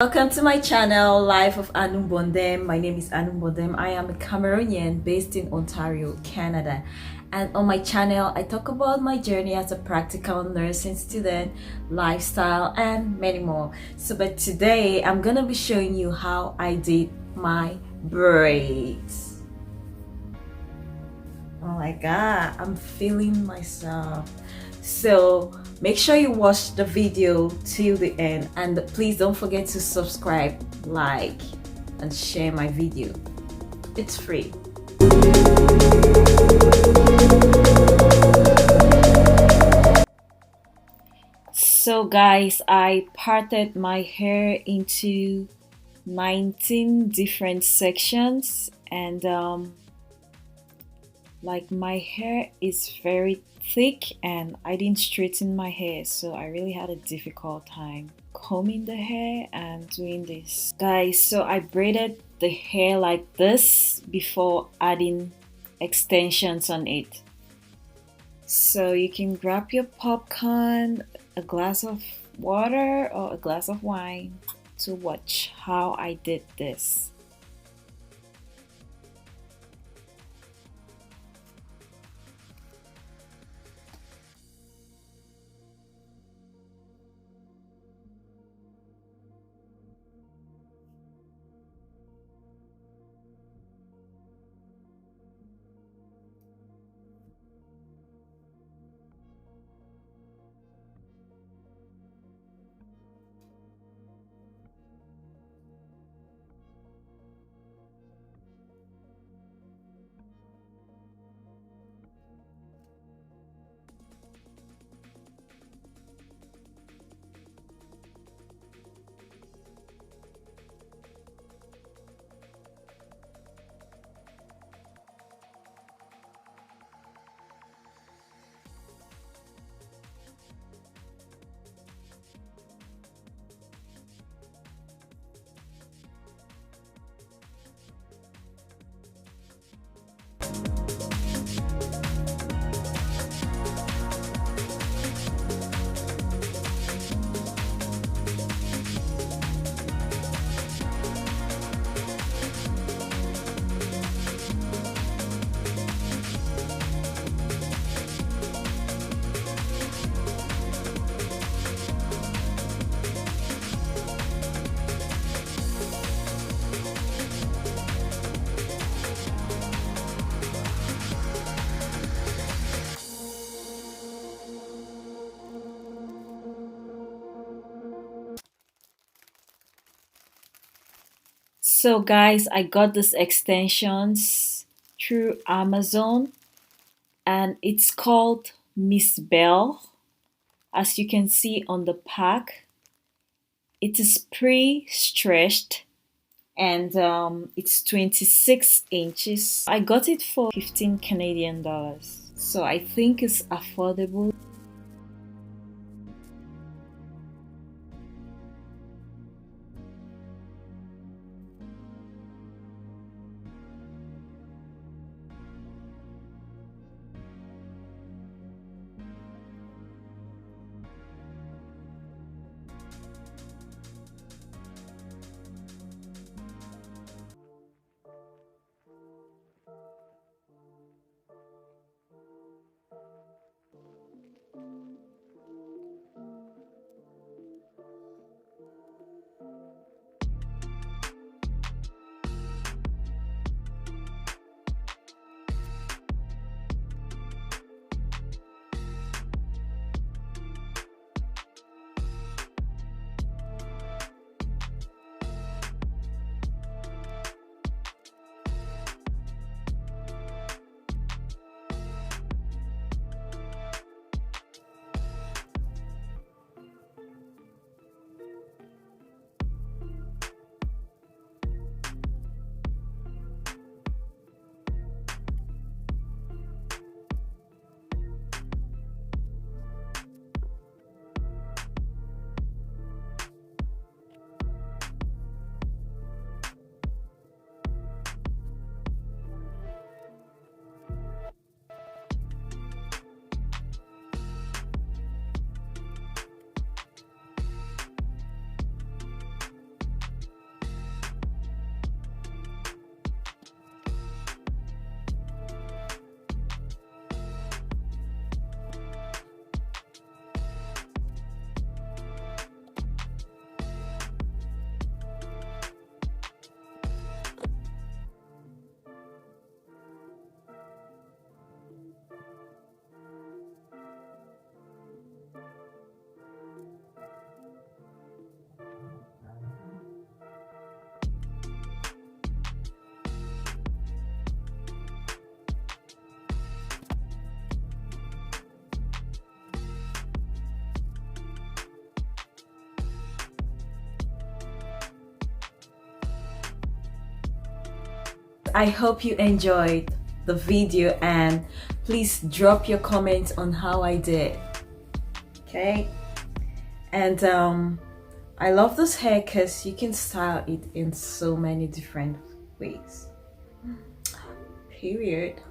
Welcome to my channel, Life of Anum Bondem. My name is Anum Bondem. I am a Cameroonian based in Ontario, Canada. And on my channel, I talk about my journey as a practical nursing student, lifestyle, and many more. But today, I'm gonna be showing you how I did my braids. Oh my god, I'm feeling myself. So make sure you watch the video till the end, and please don't forget to subscribe, like, and share my video. It's free. So guys, I parted my hair into 19 different sections, and like my hair is very thick and I didn't straighten my hair, so I really had a difficult time combing the hair and doing this, guys. So I braided the hair like this before adding extensions on it. So you can grab your popcorn, a glass of water or a glass of wine to watch how I did this. So guys, I got these extensions through Amazon and it's called Miss Bell. As you can see on the pack, it is pre-stretched and it's 26 inches. I got it for 15 Canadian dollars. So I think it's affordable. I hope you enjoyed the video, and please drop your comments on how I did. Okay, and I love this hair because you can style it in so many different ways. Period.